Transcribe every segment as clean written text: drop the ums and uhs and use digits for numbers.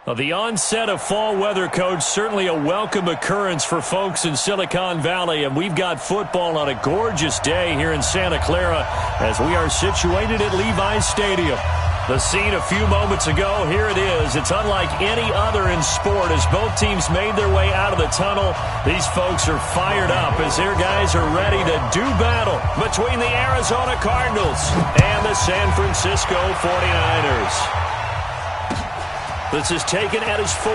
Well, the onset of fall weather, Coach, certainly a welcome occurrence for folks in Silicon Valley, and we've got football on a gorgeous day here in Santa Clara as we are situated at Levi's Stadium. The scene a few moments ago, here it is. It's unlike any other in sport as both teams made their way out of the tunnel. These folks are fired up as their guys are ready to do battle between the Arizona Cardinals and the San Francisco 49ers. This is taken at his 4.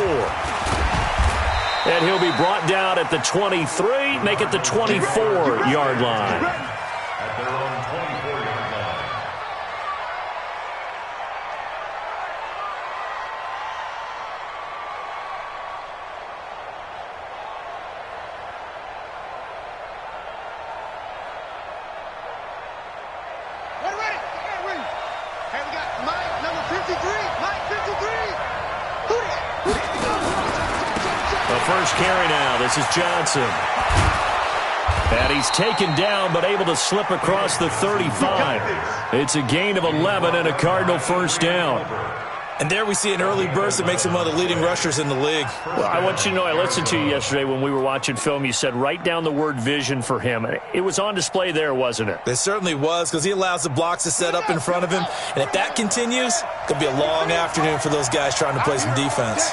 And he'll be brought down at the 23, make it the 24-yard line. At their own 24-yard line. We're ready. Hey, we got Mike, number 53. Mike, 53. The first carry now. This is Johnson. And he's taken down but able to slip across the 35. It's a gain of 11 and a Cardinal first down. And there we see an early burst that makes him one of the leading rushers in the league. Well, I want you to know, I listened to you yesterday when we were watching film. You said write down the word vision for him. It was on display there, wasn't it? It certainly was, because he allows the blocks to set up in front of him. And if that continues, it could be a long afternoon for those guys trying to play some defense.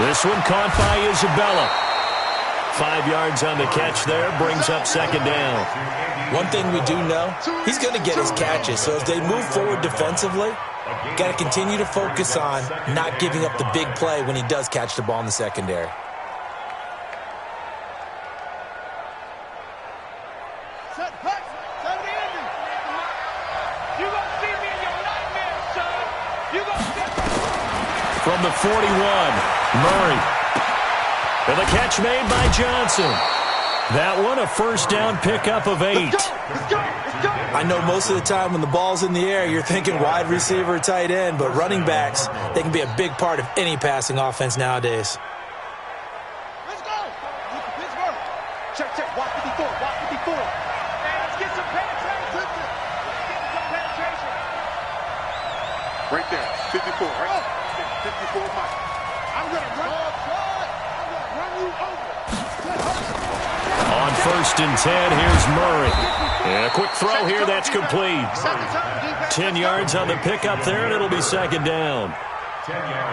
This one caught by Isabella. 5 yards on the catch there, brings up second down. One thing we do know, he's going to get his catches. So as they move forward defensively, got to continue to focus on not giving up the big play when he does catch the ball in the secondary. From the 41, Murray. And the catch made by Johnson. That one a first down pickup of 8. I know most of the time when the ball's in the air, you're thinking wide receiver, tight end, but running backs, they can be a big part of any passing offense nowadays. Let's go. Pittsburgh. Check. Watch 54. Hey, let's get some penetration. Right there. 54, right? 54, Mike. I'm going to run you over. On first and 10, here's Murray. And a quick throw here, that's complete. 10 yards on the pickup there, and it'll be second down.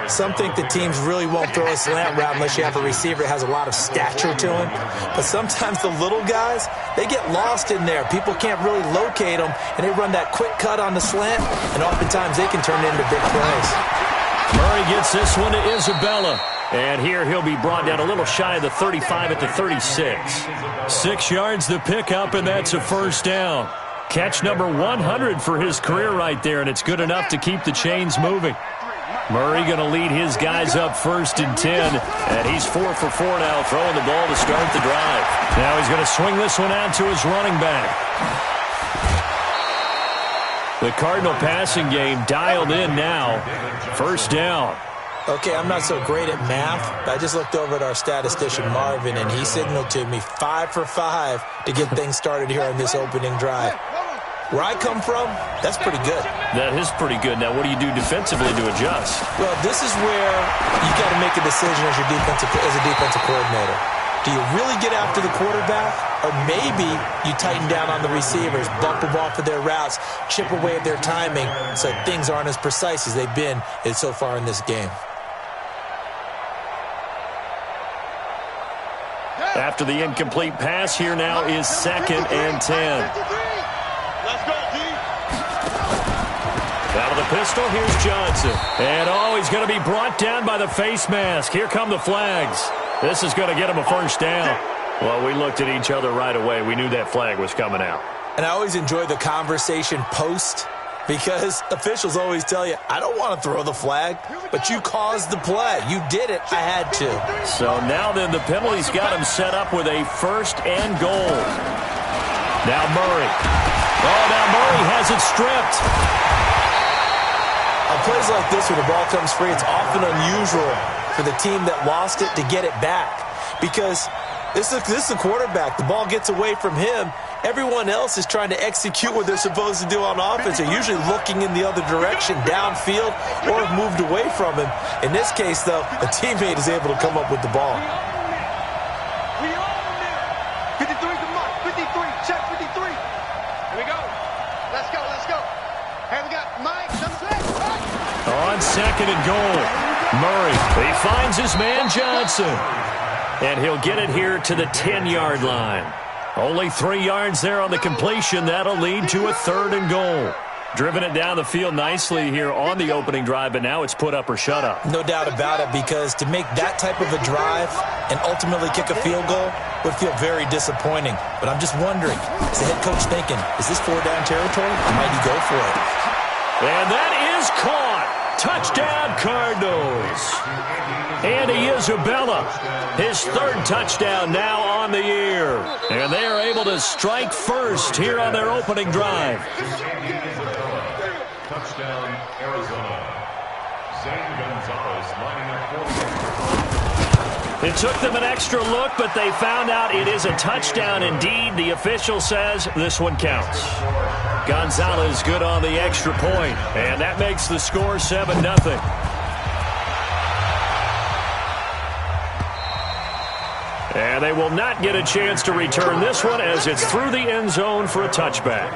Some think the teams really won't throw a slant route unless you have a receiver that has a lot of stature to him. But sometimes the little guys, they get lost in there. People can't really locate them, and they run that quick cut on the slant, and oftentimes they can turn it into big plays. Murray gets this one to Isabella. And here he'll be brought down a little shy of the 35 at the 36. 6 yards the pickup, and that's a first down. Catch number 100 for his career right there, and it's good enough to keep the chains moving. Murray going to lead his guys up first and 10, and he's 4 for 4 now, throwing the ball to start the drive. Now he's going to swing this one out to his running back. The Cardinal passing game dialed in now. First down. Okay, I'm not so great at math, but I just looked over at our statistician, Marvin, and he signaled to me 5 for 5 to get things started here on this opening drive. Where I come from, that's pretty good. That is pretty good. Now, what do you do defensively to adjust? Well, this is where you got to make a decision as a defensive coordinator. Do you really get after the quarterback, or maybe you tighten down on the receivers, bump them off of their routes, chip away at their timing so things aren't as precise as they've been so far in this game? After the incomplete pass, here now is second and 10. Let's go, D. Out of the pistol, here's Johnson. And, he's going to be brought down by the face mask. Here come the flags. This is going to get him a first down. Well, we looked at each other right away. We knew that flag was coming out. And I always enjoy the conversation post, because officials always tell you, I don't want to throw the flag, but you caused the play. You did it. I had to. So now then the penalty's got him set up with a first and goal. Now Murray. Now Murray has it stripped. On plays like this where the ball comes free, it's often unusual for the team that lost it to get it back, because this is the quarterback. The ball gets away from him, everyone else is trying to execute what they're supposed to do on offense. They're usually looking in the other direction, downfield, or have moved away from him. In this case, though, a teammate is able to come up with the ball. We own it. 53 to Mike. 53. Check 53. Here we go. Let's go. Let's go. Here we got Mike. On second and goal, Murray. He finds his man Johnson. And he'll get it here to the 10-yard line. Only 3 yards there on the completion. That'll lead to a 3rd and goal. Driven it down the field nicely here on the opening drive, but now it's put up or shut up. No doubt about it, because to make that type of a drive and ultimately kick a field goal would feel very disappointing. But I'm just wondering, is the head coach thinking, is this 4-down territory, or might he go for it? And that is caught. Touchdown, Cardinals. Andy Isabella, his 3rd touchdown now on the year. And they are able to strike first here on their opening drive. Touchdown, Arizona. Zane Gonzalez lining up for It took them an extra look, but they found out it is a touchdown indeed. The official says this one counts. Gonzalez good on the extra point, and that makes the score 7-0. And they will not get a chance to return this one as it's through the end zone for a touchback.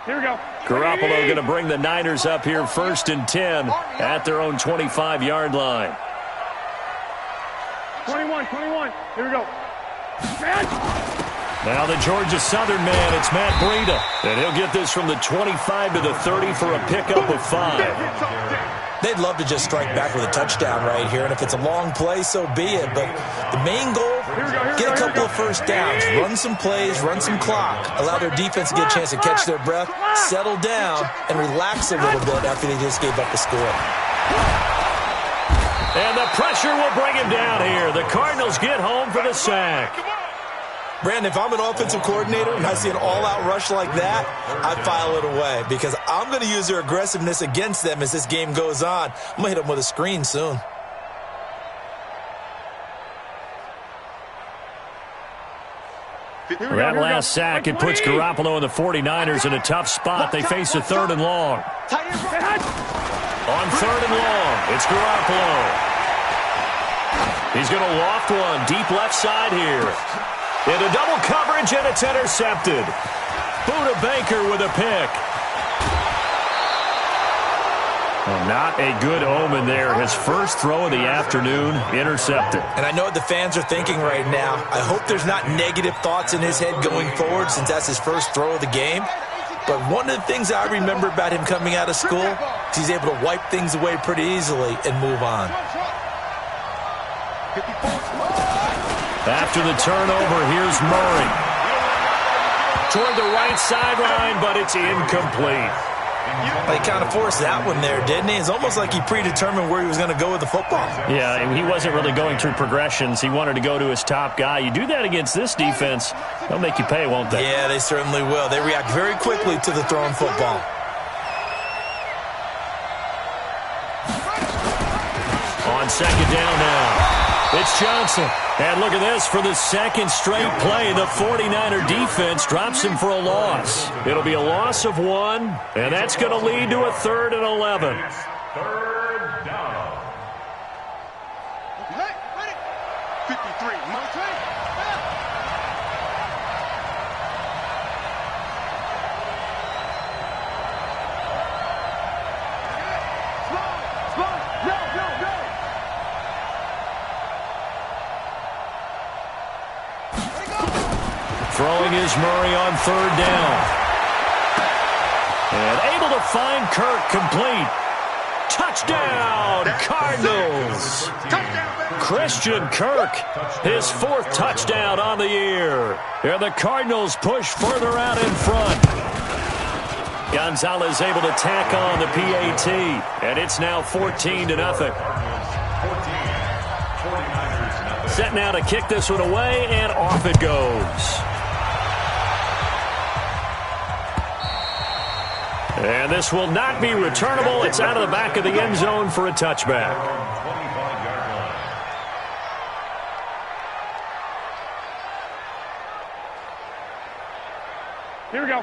Here we go. Garoppolo going to bring the Niners up here 1st and 10 at their own 25-yard line. 21. Here we go. Now the Georgia Southern man, it's Matt Breida. And he'll get this from the 25 to the 30 for a pickup of 5. They'd love to just strike back with a touchdown right here, and if it's a long play, so be it. But the main goal, get a couple of first downs, run some plays, run some clock, allow their defense to get a chance to catch their breath, settle down, and relax a little bit after they just gave up the score. And the pressure will bring him down here. The Cardinals get home for the sack. Brandon, if I'm an offensive coordinator and I see an all-out rush like that, I file it away because I'm going to use their aggressiveness against them as this game goes on. I'm going to hit them with a screen soon. That last sack, it puts Garoppolo and the 49ers in a tough spot. They face a 3rd and long. On 3rd and long, it's Garoppolo. He's going to loft one deep left side here. Into double coverage, and it's intercepted. Buda Baker with a pick. Well, not a good omen there. His first throw of the afternoon, intercepted. And I know what the fans are thinking right now. I hope there's not negative thoughts in his head going forward since that's his first throw of the game. But one of the things I remember about him coming out of school is he's able to wipe things away pretty easily and move on. After the turnover, here's Murray. Toward the right sideline, but it's incomplete. He kind of forced that one there, didn't he? It's almost like he predetermined where he was going to go with the football. Yeah, and he wasn't really going through progressions. He wanted to go to his top guy. You do that against this defense, they'll make you pay, won't they? Yeah, they certainly will. They react very quickly to the thrown football. On 2nd down now. It's Johnson. And look at this. For the 2nd straight play, the 49er defense drops him for a loss. It'll be a loss of 1, and that's going to lead to a 3rd and 11. 3rd down. 53. Throwing is Murray on 3rd down. And able to find Kirk complete. Touchdown, Cardinals. Christian Kirk, his 4th touchdown on the year. And the Cardinals push further out in front. Gonzalez able to tack on the PAT. And it's now 14-0. Set now to kick this one away, and off it goes. And this will not be returnable. It's out of the back of the end zone for a touchback.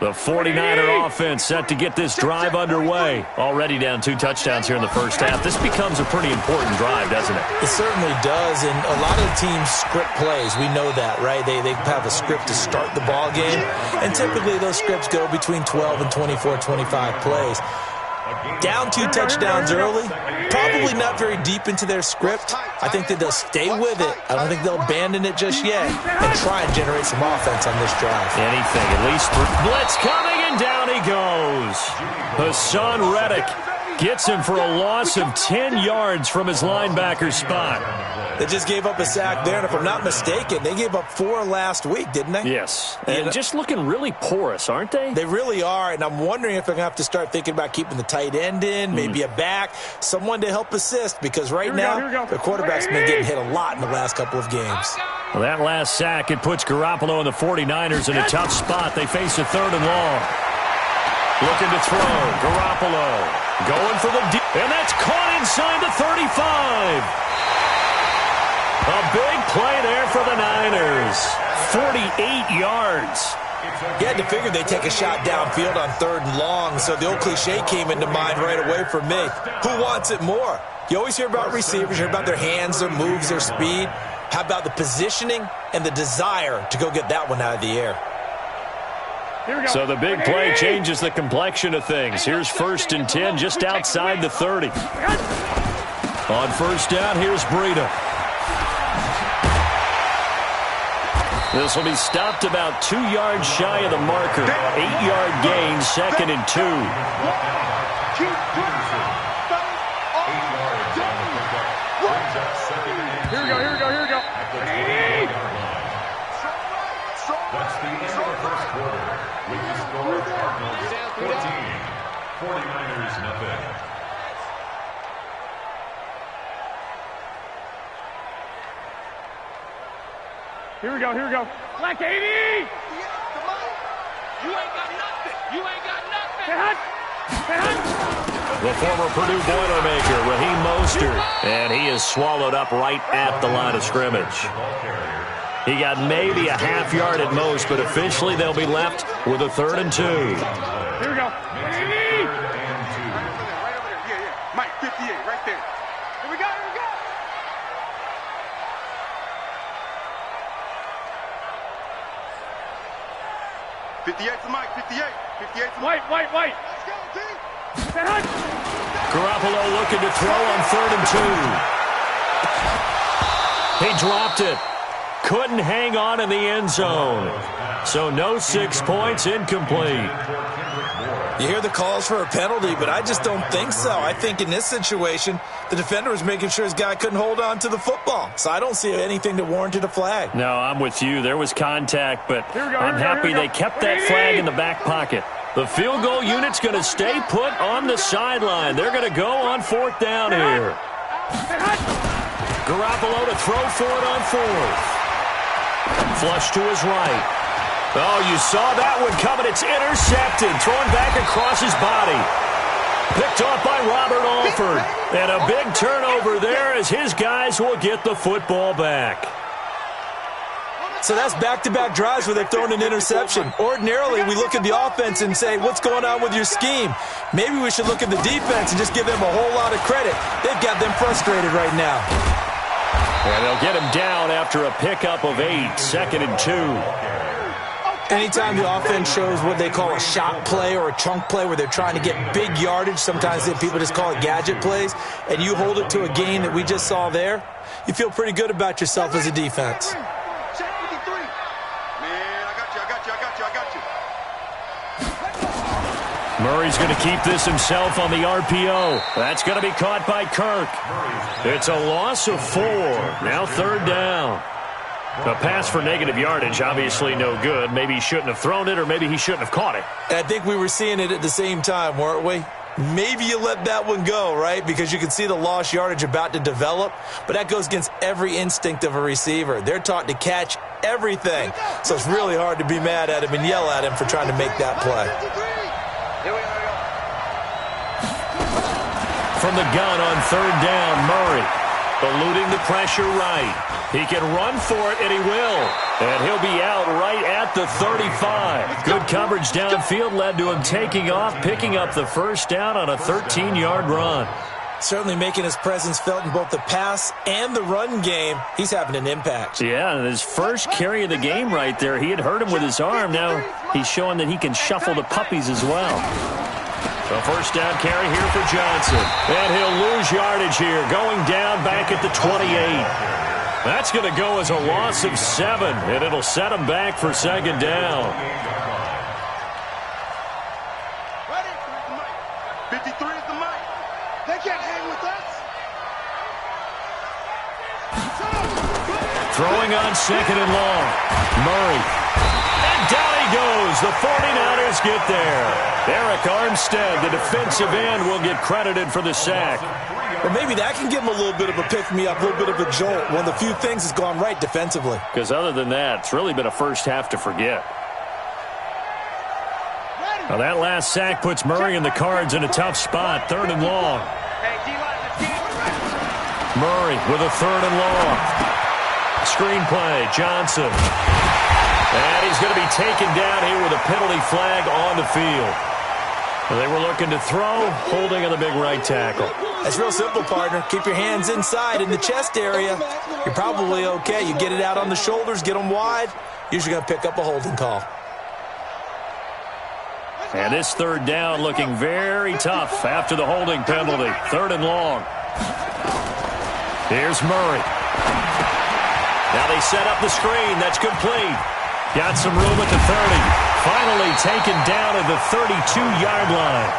The 49er offense set to get this drive underway. Already down 2 touchdowns here in the first half. This becomes a pretty important drive, doesn't it? It certainly does, and a lot of the teams script plays. We know that, right? They have a script to start the ball game, and typically those scripts go between 12 and 24, 25 plays. Down 2 touchdowns early, probably not very deep into their script. I think that they'll stay with it. I don't think they'll abandon it just yet and try and generate some offense on this drive. Anything, at least. Blitz coming, and down he goes. Hassan Reddick gets him for a loss of 10 yards from his linebacker spot. They just gave up a sack there, and if I'm not mistaken, they gave up 4 last week, didn't they? Yes, and just looking really porous, aren't they? They really are, and I'm wondering if they're going to have to start thinking about keeping the tight end in, maybe a back, someone to help assist, because right now the quarterback's been getting hit a lot in the last couple of games. Well, that last sack, it puts Garoppolo and the 49ers in a tough spot. They face a 3rd and long. Looking to throw. Garoppolo going for the deep, and that's caught inside the 35. A big play there for the Niners. 48 yards. You had to figure they'd take a shot downfield on 3rd and long, so the old cliche came into mind right away for me. Who wants it more? You always hear about receivers, you hear about their hands, their moves, their speed. How about the positioning and the desire to go get that one out of the air? So the big play changes the complexion of things. Here's 1st and 10 just outside the 30. On 1st down, here's Breida. This will be stopped about 2 yards shy of the marker. 8-yard gain, 2nd and 2. Here we go. That's the end of the first quarter. With the score, Cardinals 14, 49ers nothing. Here we go. Black 80! You ain't got nothing. The former Purdue Boilermaker, Raheem Mostert, and he is swallowed up right at the line of scrimmage. He got maybe a half yard at most, but officially they'll be left with a 3rd and 2. Here we go. 80! Right over there. Yeah. Mike, 58, right there. Here we go. 58 for Mike, 58. 58 for Mike. White. Let's go, team. Garoppolo looking to throw on 3rd and 2. He dropped it. Couldn't hang on in the end zone. So no 6 points, incomplete. You hear the calls for a penalty, but I just don't think so. I think in this situation, the defender was making sure his guy couldn't hold on to the football. So I don't see anything that warranted a flag. No, I'm with you. There was contact, but I'm happy they kept that flag in the back pocket. The field goal unit's going to stay put on the sideline. They're going to go on 4th down here. Garoppolo to throw for it on 4th. Flush to his right. Oh, you saw that one coming. It's intercepted. Thrown back across his body. Picked off by Robert Alford. And a big turnover there as his guys will get the football back. So that's back-to-back drives where they've thrown an interception. Ordinarily, we look at the offense and say, what's going on with your scheme? Maybe we should look at the defense and just give them a whole lot of credit. They've got them frustrated right now. And they'll get him down after a pickup of 8, 2nd and 2. Anytime the offense shows what they call a shot play or a chunk play where they're trying to get big yardage, sometimes people just call it gadget plays, and you hold it to a gain that we just saw there, you feel pretty good about yourself as a defense. Murray's going to keep this himself on the RPO. That's going to be caught by Kirk. It's a loss of 4. Now 3rd down. A pass for negative yardage, obviously no good. Maybe he shouldn't have thrown it, or maybe he shouldn't have caught it. I think we were seeing it at the same time, weren't we? Maybe you let that one go, right? Because you can see the lost yardage about to develop. But that goes against every instinct of a receiver. They're taught to catch everything. So it's really hard to be mad at him and yell at him for trying to make that play. Here we go. from the gun on third down. Murray eluding the pressure right. He can run for it, and he will. And he'll be out right at the 35. Good coverage downfield led to him taking off, picking up the first down on a 13-yard run. Certainly making his presence felt in both the pass and the run game. He's having an impact. Yeah, and his first carry of the game right there, he had hurt him with his arm. Now he's showing that he can shuffle the puppies as well. A first down carry here for Johnson. And he'll lose yardage here, going down back at the 28. That's going to go as a loss of 7, and it'll set him back for second down. 53 is the mic. They can't hang with us. Throwing on second and long. Murray. And down he goes. The 49ers get there. Eric Armstead, the defensive end, will get credited for the sack. Well, maybe that can give him a little bit of a pick-me-up, a little bit of a jolt. One of the few things that's gone right defensively. Because other than that, it's really been a first half to forget. Now that last sack puts Murray and the Cards in a tough spot. Third and long. Murray with a third and long. Screenplay, Johnson. And he's going to be taken down here with a penalty flag on the field. They were looking to throw, holding on the big right tackle. That's real simple, partner. Keep your hands inside in the chest area. You're probably okay. You get it out on the shoulders, get them wide. Usually going to pick up a holding call. And this third down looking very tough after the holding penalty. Third and long. Here's Murray. Now they set up the screen. That's complete. Got some room at the 30. Finally taken down at the 32-yard line.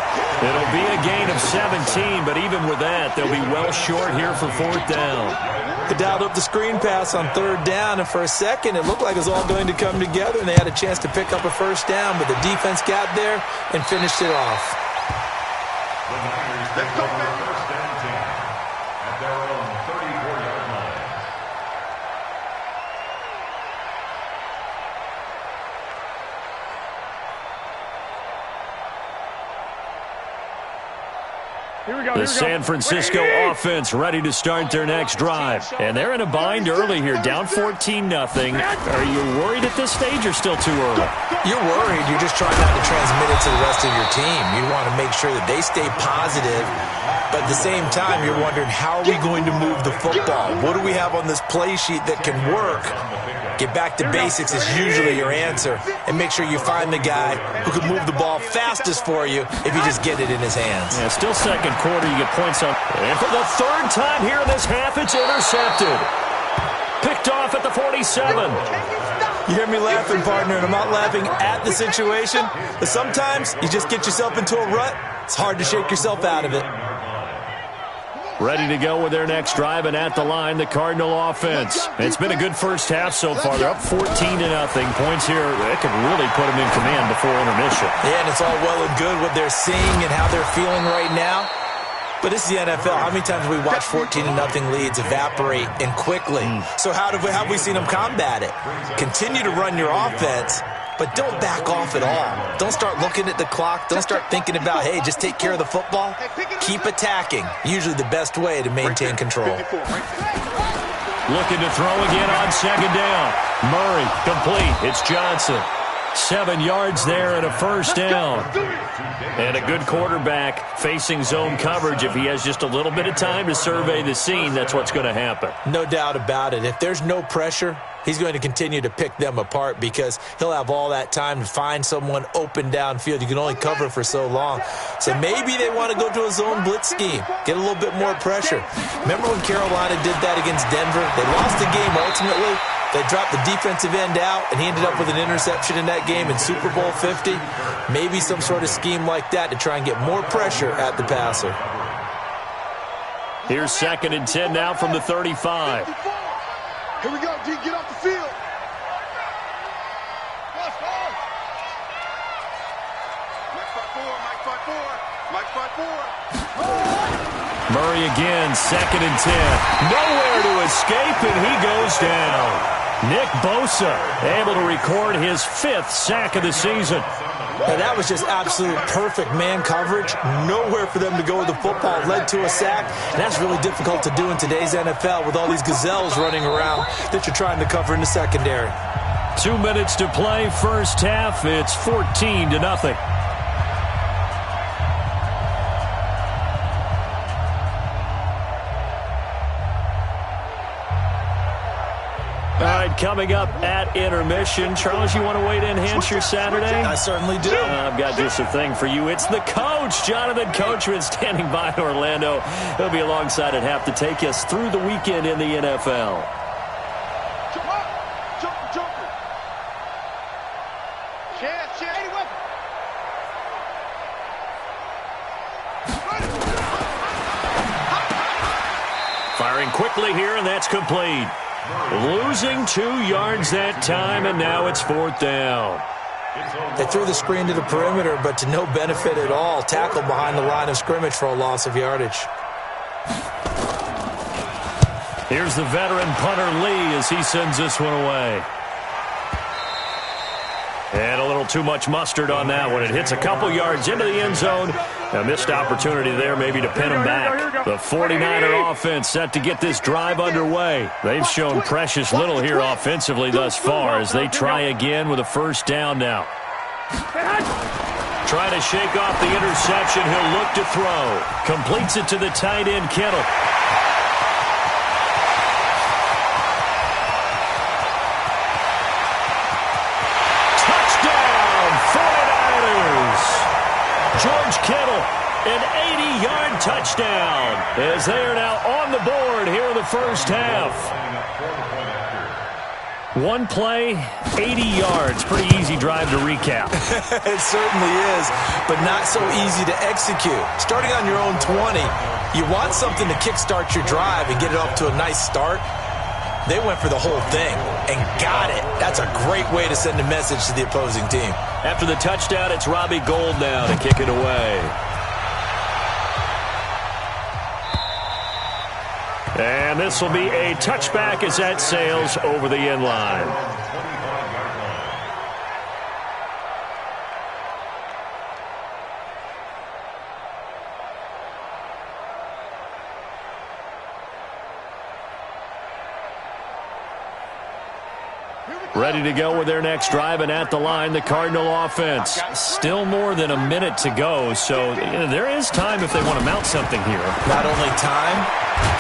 It'll be a gain of 17, but even with that, they'll be well short here for fourth down. They dialed up the screen pass on third down, and for a second, it looked like it was all going to come together, and they had a chance to pick up a first down, but the defense got there and finished it off. The Niners take over first and 10 at their own 34-yard line. The San Francisco offense ready to start their next drive. And they're in a bind early here, down 14-0. Are you worried at this stage or still too early? You're worried. You're just trying not to transmit it to the rest of your team. You want to make sure that they stay positive, but at the same time, you're wondering, how are we going to move the football? What do we have on this play sheet that can work? Get back to basics is usually your answer, and make sure you find the guy who can move the ball fastest for you if you just get it in his hands. Yeah, still second quarter, you get points on. And for the third time here in this half, it's intercepted. Picked off at the 47. You hear me laughing, partner, and I'm not laughing at the situation, but sometimes you just get yourself into a rut. It's hard to shake yourself out of it. Ready to go with their next drive, and at the line, the Cardinal offense. It's been a good first half so far. They're up 14-0. Points here, that could really put them in command before intermission. Yeah, and it's all well and good what they're seeing and how they're feeling right now. But this is the NFL. How many times have we watched 14-0 leads evaporate and quickly? So how have we seen them combat it? Continue to run your offense, but don't back off at all. Don't start looking at the clock. Don't start thinking about, hey, just take care of the football. Keep attacking. Usually the best way to maintain control. Looking to throw again on second down. Murray, complete. It's Johnson. 7 yards there and a first down. And a good quarterback facing zone coverage. If he has just a little bit of time to survey the scene, that's what's going to happen. No doubt about it. If there's no pressure, he's going to continue to pick them apart because he'll have all that time to find someone open downfield. You can only cover for so long. So maybe they want to go to a zone blitz scheme, get a little bit more pressure. Remember when Carolina did that against Denver? They lost the game ultimately. They dropped the defensive end out, and he ended up with an interception in that game in Super Bowl 50. Maybe some sort of scheme like that to try and get more pressure at the passer. Here's second and 10 now from the 35. Here we go, D. Get off the field. Mike 5-4. Murray again, second and 10. Nowhere to escape, and he goes down. Nick Bosa able to record his 5th sack of the season. Now, that was just absolute perfect man coverage. Nowhere for them to go with the football. Led to a sack, and that's really difficult to do in today's NFL with all these gazelles running around that you're trying to cover in the secondary. 2 minutes to play, first half. It's 14-0. All right, coming up at intermission. Charles, you want to wait in, enhance your Saturday? I certainly do. I've got just a thing for you. It's the coach, Jonathan Coachman, standing by in Orlando. He'll be alongside at half to take us through the weekend in the NFL. Firing quickly here, and that's complete. Losing 2 yards that time, and now it's 4th down. They threw the screen to the perimeter, but to no benefit at all. Tackled behind the line of scrimmage for a loss of yardage. Here's the veteran punter Lee as he sends this one away. And a little too much mustard on that one. It hits a couple yards into the end zone. A missed opportunity there maybe to pin him back. The 49er offense set to get this drive underway. They've shown precious little here offensively thus far as they try again with a first down now. Trying to shake off the interception. He'll look to throw. Completes it to the tight end, Kittle. George Kittle, an 80-yard touchdown, as they are now on the board here in the first half. One play, 80 yards. Pretty easy drive to recap. It certainly is, but not so easy to execute. Starting on your own 20, you want something to kickstart your drive and get it off to a nice start. They went for the whole thing and got it. That's a great way to send a message to the opposing team. After the touchdown, it's Robbie Gould now to kick it away. And this will be a touchback as that sails over the end line. Ready to go with their next drive, and at the line, the Cardinal offense. Still more than a minute to go, so there is time if they want to mount something here. Not only time,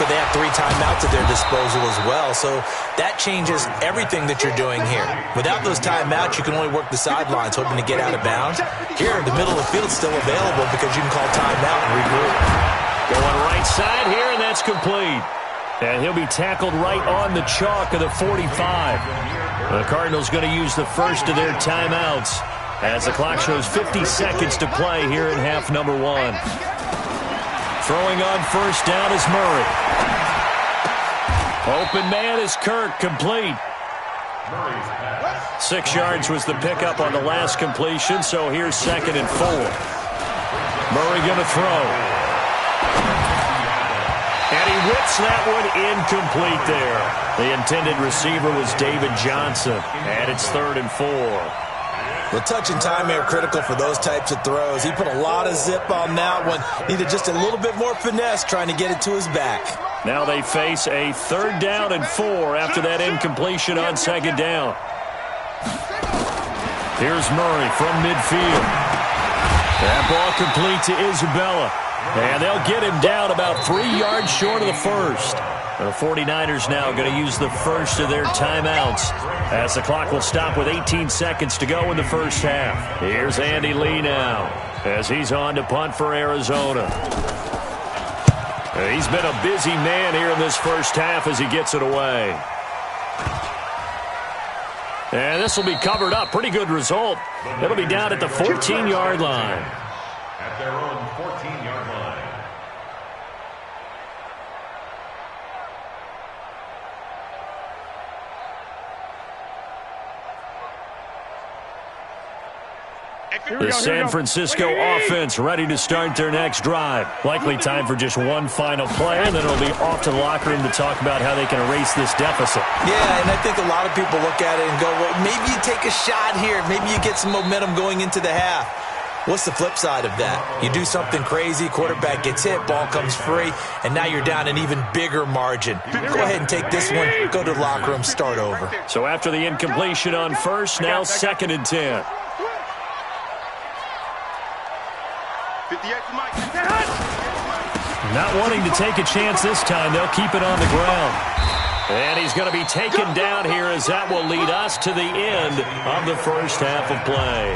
but they have 3 timeouts at their disposal as well, so that changes everything that you're doing here. Without those timeouts, you can only work the sidelines, hoping to get out of bounds. Here, the middle of the field is still available because you can call timeout and regroup. Going right side here, and that's complete. And he'll be tackled right on the chalk of the 45. The Cardinals going to use the first of their timeouts as the clock shows 50 seconds to play here in half number 1. Throwing on first down is Murray. Open man is Kirk, complete. 6 yards was the pickup on the last completion, so here's 2nd and 4. Murray going to throw. And he whips that one incomplete there. The intended receiver was David Johnson, and it's 3rd and 4. The touch and timing are critical for those types of throws. He put a lot of zip on that one. Needed just a little bit more finesse trying to get it to his back. Now they face a 3rd down and 4 after that incompletion on 2nd down. Here's Murray from midfield. That ball complete to Isabella. And they'll get him down about 3 yards short of the first. The 49ers now going to use the first of their timeouts as the clock will stop with 18 seconds to go in the first half. Here's Andy Lee now as he's on to punt for Arizona. He's been a busy man here in this first half as he gets it away. And this will be covered up. Pretty good result. It'll be down at the 14-yard line. At their own 14-yard line. The San Francisco offense ready to start their next drive. Likely time for just one final play, and then it'll be off to the locker room to talk about how they can erase this deficit. Yeah, and I think a lot of people look at it and go, well, maybe you take a shot here. Maybe you get some momentum going into the half. What's the flip side of that? You do something crazy, quarterback gets hit, ball comes free, and now you're down an even bigger margin. Go ahead and take this one, go to the locker room, start over. So after the incompletion on first, now 2nd and 10. 58 for Mike. Not wanting to take a chance this time, they'll keep it on the ground. And he's going to be taken down here as that will lead us to the end of the first half of play.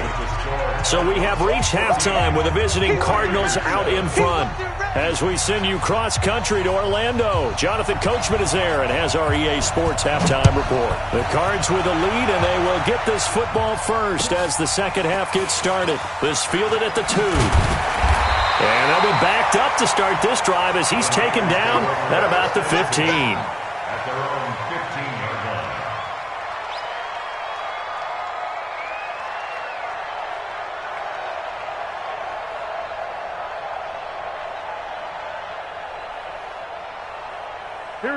So we have reached halftime with the visiting Cardinals out in front. As we send you cross-country to Orlando, Jonathan Coachman is there and has our EA Sports halftime report. The Cards with a lead, and they will get this football first as the second half gets started. This fielded at the 2. And they'll be backed up to start this drive as he's taken down at about the 15. At their own 15-yard line.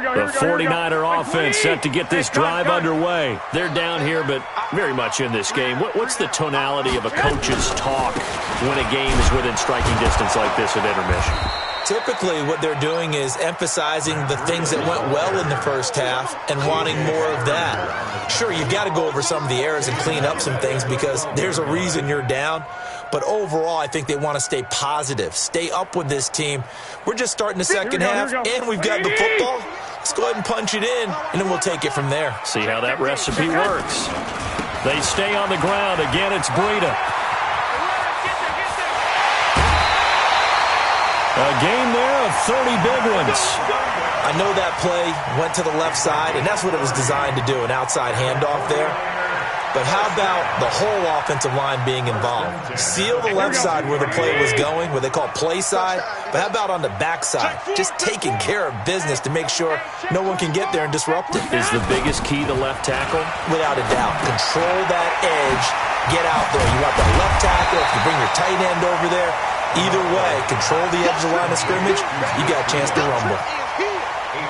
The 49er offense set to get this drive underway. They're down here, but very much in this game. What's the tonality of a coach's talk when a game is within striking distance like this at intermission? Typically, what they're doing is emphasizing the things that went well in the first half and wanting more of that. Sure, you've got to go over some of the errors and clean up some things because there's a reason you're down. But overall, I think they want to stay positive, stay up with this team. We're just starting the second half, and we've got the football. Let's go ahead and punch it in, and then we'll take it from there. See how that recipe works. They stay on the ground. Again, it's Breida. A game there of 30 big ones. I know that play went to the left side, and that's what it was designed to do, an outside handoff there. But how about the whole offensive line being involved? Seal the left side where the play was going, what they call play side. But how about on the back side? Just taking care of business to make sure no one can get there and disrupt it. Is the biggest key the left tackle? Without a doubt. Control that edge. Get out there. You want that left tackle. If you bring your tight end over there, either way, control the edge of the line of scrimmage, you got a chance to rumble.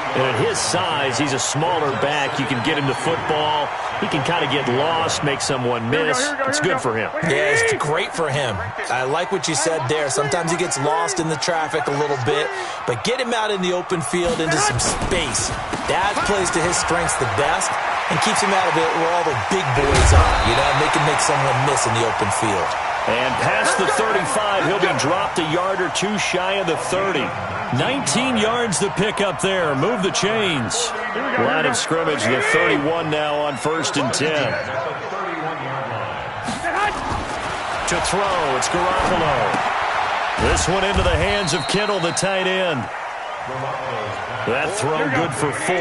And at his size, he's a smaller back. You can get him to football. He can kind of get lost, make someone miss. It's good for him. Yeah, it's great for him. I like what you said there. Sometimes he gets lost in the traffic a little bit, but get him out in the open field into some space. That plays to his strengths the best and keeps him out of it where all the big boys are. You know, they can make someone miss in the open field. And past the 35, he'll be dropped a yard or two shy of the 30. 19 yards to pick up there. Move the chains. Line of scrimmage, the 31 now on 1st and 10. To throw, it's Garoppolo. This one into the hands of Kittle, the tight end. That throw good for 4.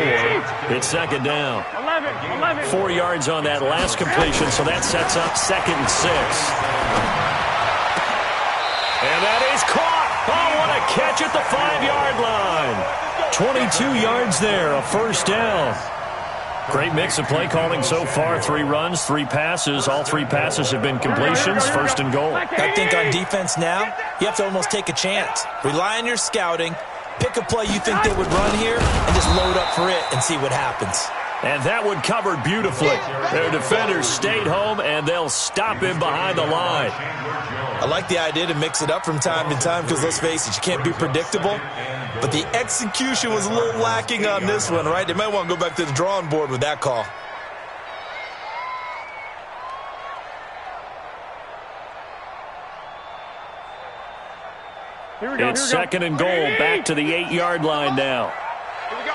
It's 2nd down. 4 yards on that last completion, so that sets up 2nd and 6. And that is caught. Oh, what a catch at the 5-yard line. 22 yards there, a 1st down. Great mix of play calling so far. 3 runs, 3 passes. All 3 passes have been completions. 1st and goal. I think on defense now, you have to almost take a chance. Rely on your scouting. Pick a play you think they would run here and just load up for it and see what happens. And that one covered beautifully. Their defenders stayed home, and they'll stop him behind the line. I like the idea to mix it up from time to time because, let's face it, you can't be predictable. But the execution was a little lacking on this one, right? They might want to go back to the drawing board with that call. It's 2nd and goal, back to the 8-yard line now. Here we go.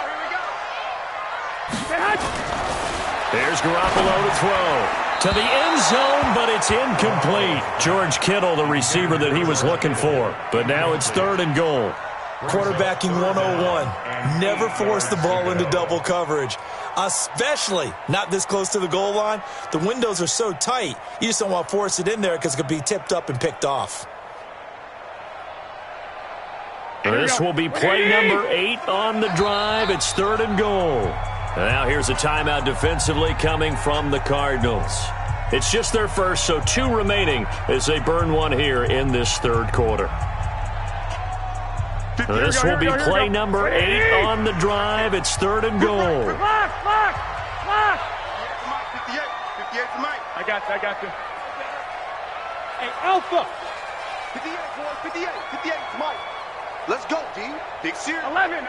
There's Garoppolo to throw. To the end zone, but it's incomplete. George Kittle, the receiver that he was looking for. But now it's 3rd and goal. Quarterbacking 101. Never force the ball into double coverage, especially not this close to the goal line. The windows are so tight, you just don't want to force it in there because it could be tipped up and picked off. This will be play number 8 on the drive. It's 3rd and goal. Now here's a timeout defensively coming from the Cardinals. It's just their first, so 2 remaining as they burn one here in this third quarter. This will be play number 8 on the drive. It's 3rd and goal. Lock. 58 to Mike. I got you. Hey, Alpha. 58, boys, 58 to Mike. Let's go, D. Big series. 11.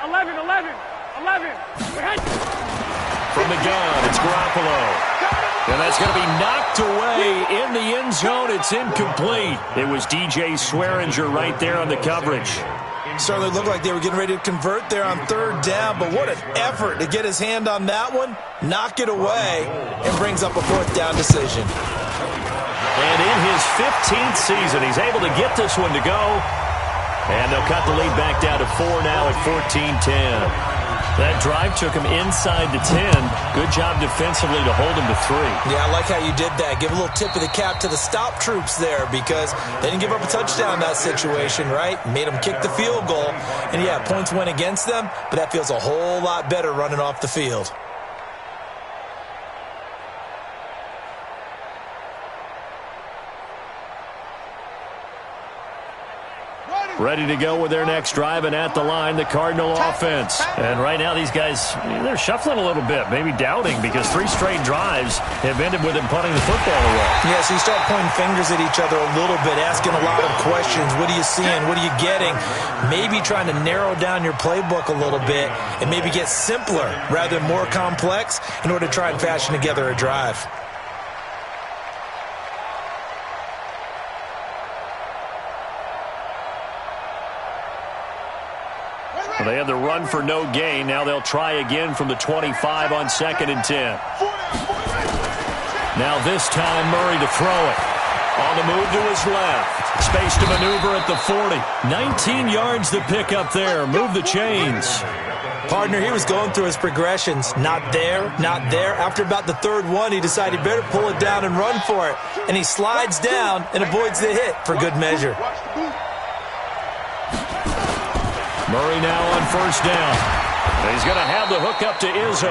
From the gun, it's Garoppolo. And that's going to be knocked away in the end zone. It's incomplete. It was DJ Swearinger right there on the coverage. Certainly looked like they were getting ready to convert there on 3rd down, but what an effort to get his hand on that one, knock it away, and brings up a 4th down decision. And in his 15th season, he's able to get this one to go. And they'll cut the lead back down to 4 now at 14-10. That drive took him inside the 10. Good job defensively to hold him to 3. Yeah, I like how you did that. Give a little tip of the cap to the stop troops there because they didn't give up a touchdown in that situation, right? Made them kick the field goal. And, yeah, points went against them, but that feels a whole lot better running off the field. Ready to go with their next drive, and at the line, the Cardinal offense. And right now, these guys, they're shuffling a little bit, maybe doubting, because 3 straight drives have ended with them punting the football away. Yeah, so you start pointing fingers at each other a little bit, asking a lot of questions. What are you seeing? What are you getting? Maybe trying to narrow down your playbook a little bit and maybe get simpler rather than more complex in order to try and fashion together a drive. Well, they had the run for no gain. Now they'll try again from the 25 on 2nd and 10. Now this time Murray to throw it. On the move to his left. Space to maneuver at the 40. 19 yards to pick up there. Move the chains. Partner, he was going through his progressions. Not there, not there. After about the 3rd one, he decided he better pull it down and run for it. And he slides down and avoids the hit for good measure. Murray now on 1st down. He's going to have the hook up to Izzo.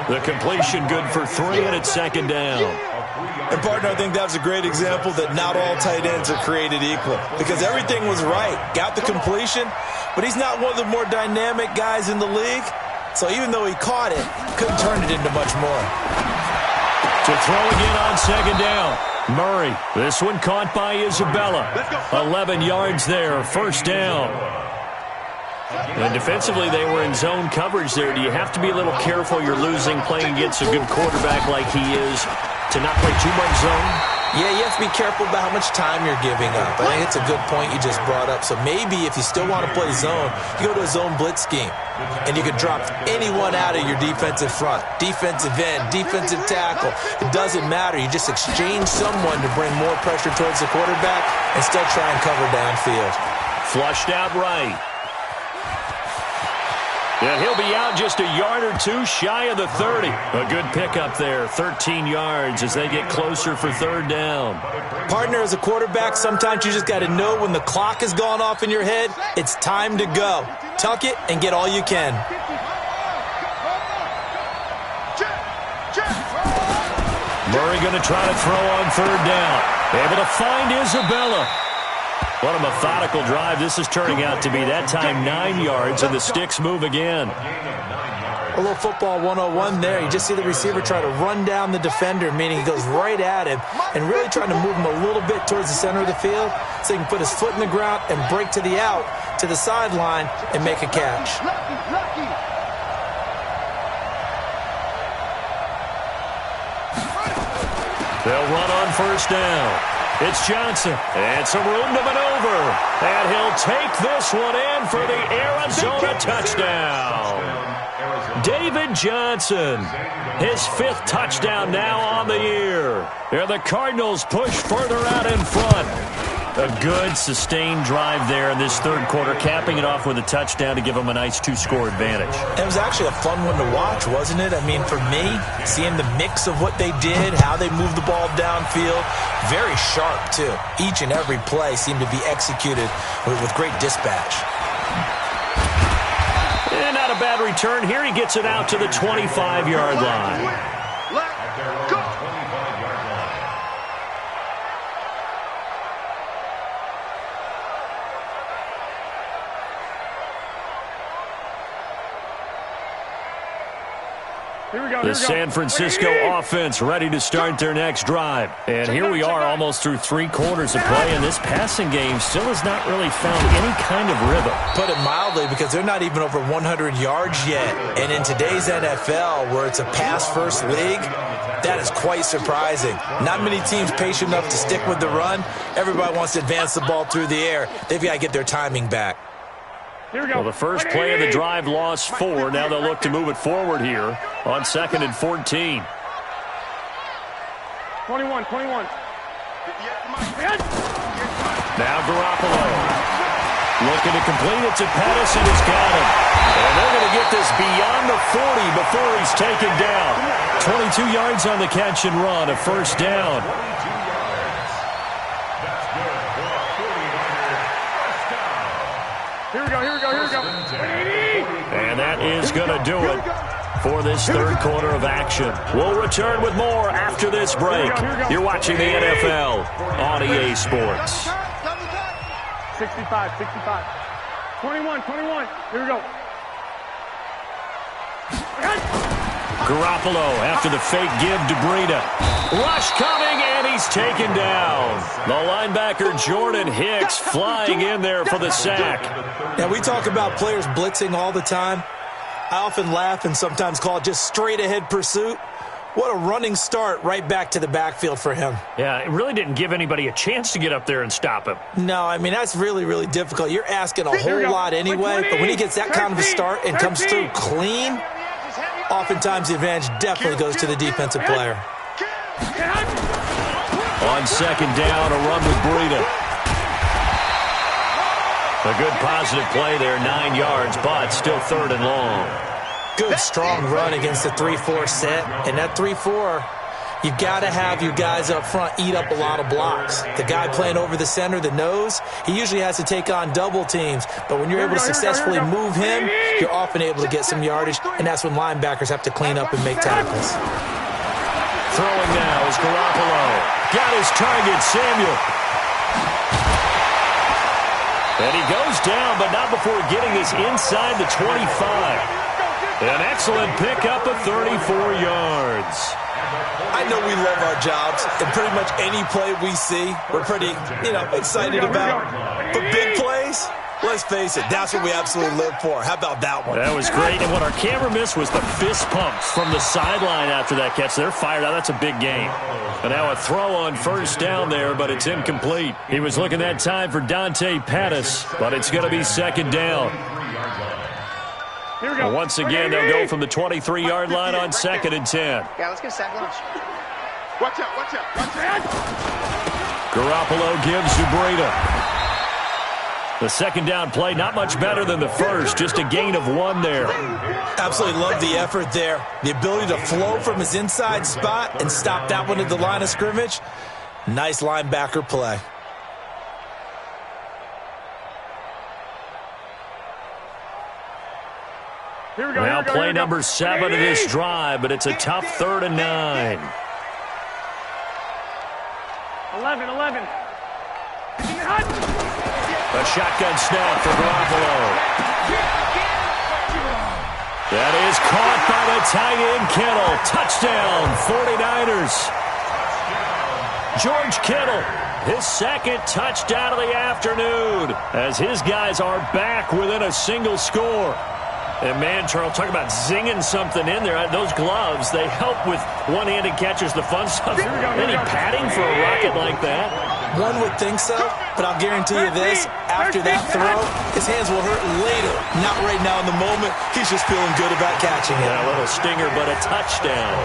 The completion good for 3, and it's 2nd down. And, partner, I think that was a great example that not all tight ends are created equal because everything was right. Got the completion, but he's not one of the more dynamic guys in the league. So even though he caught it, couldn't turn it into much more. To throw again on 2nd down. Murray, this one caught by Isabella. 11 yards there, 1st down. And defensively, they were in zone coverage there. Do you have to be a little careful you're losing playing against a good quarterback like he is to not play too much zone? Yeah, you have to be careful about how much time you're giving up. I think it's a good point you just brought up. So maybe if you still want to play zone, you go to a zone blitz scheme. And you can drop anyone out of your defensive front. Defensive end, defensive tackle. It doesn't matter. You just exchange someone to bring more pressure towards the quarterback and still try and cover downfield. Flushed out right. And he'll be out just a yard or 2 shy of the 30. A good pickup there, 13 yards as they get closer for 3rd down. Partner, as a quarterback, sometimes you just got to know when the clock has gone off in your head, it's time to go. Tuck it and get all you can. Murray going to try to throw on 3rd down. Able to find Isabella. What a methodical drive this is turning out to be. That time 9 yards, and the sticks move again. A little football 101 there. You just see the receiver try to run down the defender, meaning he goes right at him and really trying to move him a little bit towards the center of the field so he can put his foot in the ground and break to the out, to the sideline, and make a catch. They'll run on 1st down. It's Johnson, and some room to maneuver. And he'll take this one in for the Arizona touchdown. David Johnson, his 5th touchdown now on the year. And the Cardinals push further out in front. A good, sustained drive there in this 3rd quarter, capping it off with a touchdown to give them a nice 2-score advantage. It was actually a fun one to watch, wasn't it? I mean, for me, seeing the mix of what they did, how they moved the ball downfield, very sharp, too. Each and every play seemed to be executed with great dispatch. And not a bad return here. He gets it out to the 25-yard line. The San Francisco offense ready to start their next drive. And here we are almost through 3 quarters of play, and this passing game still has not really found any kind of rhythm. Put it mildly, because they're not even over 100 yards yet. And in today's NFL, where it's a pass-first league, that is quite surprising. Not many teams patient enough to stick with the run. Everybody wants to advance the ball through the air. They've got to get their timing back. Well, the first play of the drive lost 4. Now they'll look to move it forward here on 2nd and 14. 21. Now Garoppolo looking to complete it to Pettis, and he's got him. And they're going to get this beyond the 40 before he's taken down. 22 yards on the catch and run, a first down. Here we go. And that is going to do it for this third quarter of action. We'll return with more after this break. You're watching the NFL on EA Sports. 65. 21. Here we go. Garoppolo after the fake give to Breida. Rush coming, and he's taken down. The linebacker Jordan Hicks flying in there for the sack. Now, we talk about players blitzing all the time. I often laugh and sometimes call it just straight-ahead pursuit. What a running start right back to the backfield for him. Yeah, it really didn't give anybody a chance to get up there and stop him. No, I mean, that's really, really difficult. You're asking a whole lot anyway, but when he gets that kind of a start and comes through clean, oftentimes the advantage definitely goes to the defensive player. On 2nd down, a run with Breida. A good positive play there, 9 yards, but still 3rd and long. Good, strong run against the 3-4 set. And that 3-4, you've got to have your guys up front eat up a lot of blocks. The guy playing over the center, the nose, he usually has to take on double teams. But when you're able to successfully move him, you're often able to get some yardage, and that's when linebackers have to clean up and make tackles. Throwing now is Garoppolo. Got his target, Samuel. And he goes down, but not before getting this inside the 25. An excellent pickup of 34 yards. I know we love our jobs, and pretty much any play we see, we're pretty, excited about. But big plays, let's face it, that's what we absolutely live for. How about that one? That was great, and what our camera missed was the fist pumps from the sideline after that catch. They're fired out. That's a big game. And now a throw on 1st down there, but it's incomplete. He was looking that time for Dante Pettis, but it's going to be 2nd down. Well, once again, they'll go from the 23-yard line on 2nd and 10. Yeah, let's get a sack lunch. Watch out. Garoppolo gives to Breida. The 2nd down play, not much better than the first, just a gain of 1 there. Absolutely love the effort there. The ability to flow from his inside spot and stop that one at the line of scrimmage. Nice linebacker play. Now play number 7 of this drive, but it's a tough 3rd and 9. 11. A shotgun snap for Garoppolo. That is caught by the tight end Kittle. Touchdown, 49ers. George Kittle, his 2nd touchdown of the afternoon, as his guys are back within a single score. And, man, Charles, talk about zinging something in there. Those gloves, they help with one-handed catches, the fun stuff. Any padding for a rocket like that? One would think so, but I'll guarantee you this. After that throw, his hands will hurt later. Not right now in the moment. He's just feeling good about catching it. Yeah, a little stinger, but a touchdown.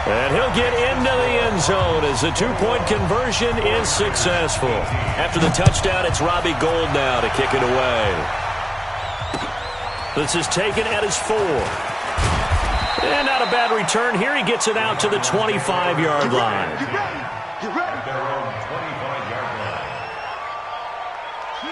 And he'll get into the end zone as the 2-point conversion is successful. After the touchdown, it's Robbie Gould now to kick it away. This is taken at his 4. And not a bad return here. He gets it out to the 25-yard line.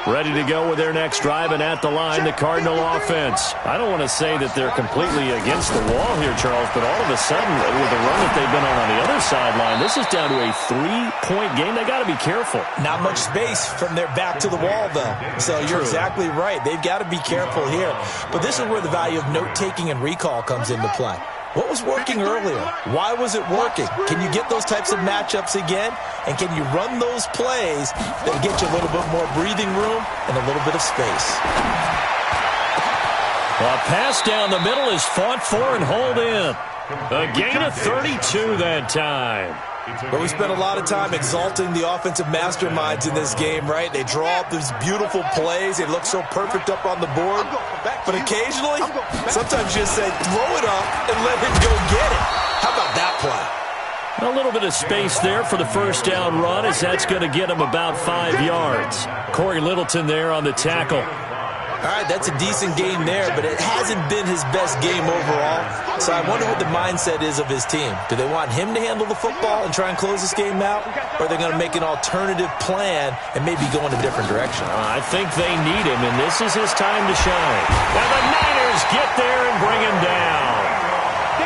Ready to go with their next drive, and at the line, the Cardinal offense. I don't want to say that they're completely against the wall here, Charles, but all of a sudden, with the run that they've been on the other sideline, this is down to a 3-point game. They got to be careful. Not much space from their back to the wall, though. So you're exactly right. They've got to be careful here. But this is where the value of note-taking and recall comes into play. What was working earlier? Why was it working? Can you get those types of matchups again? And can you run those plays that get you a little bit more breathing room and a little bit of space? A pass down the middle is fought for and hauled in. A gain of 32 that time. But we spent a lot of time exalting the offensive masterminds in this game, right? They draw up these beautiful plays. They look so perfect up on the board. But occasionally, sometimes you just say, throw it up and let him go get it. How about that play? A little bit of space there for the first down run, as that's going to get him about 5 yards. Corey Littleton there on the tackle. All right, that's a decent game there, but it hasn't been his best game overall. So I wonder what the mindset is of his team. Do they want him to handle the football and try and close this game out? Or are they going to make an alternative plan and maybe go in a different direction? I think they need him, and this is his time to shine. And the Niners get there and bring him down.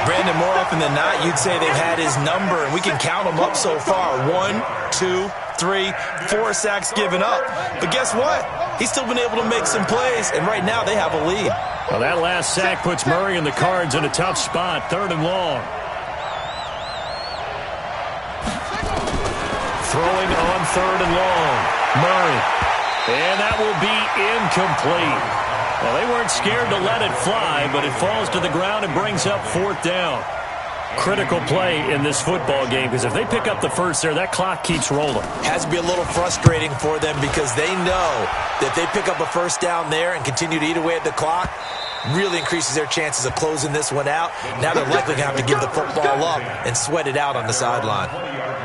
Brandon, more often than not, you'd say they've had his number, and we can count them up so far. 1, 2, 3, 4 sacks given up. But guess what? He's still been able to make some plays, and right now they have a lead. Well, that last sack puts Murray and the Cards in a tough spot, 3rd and long. Throwing on 3rd and long. Murray. And that will be incomplete. Well, they weren't scared to let it fly, but it falls to the ground and brings up 4th down. Critical play in this football game, because if they pick up the first there, that clock keeps rolling. Has to be a little frustrating for them because they know that if they pick up a first down there and continue to eat away at the clock, really increases their chances of closing this one out. Now they're likely going to have to give the football up and sweat it out on the sideline.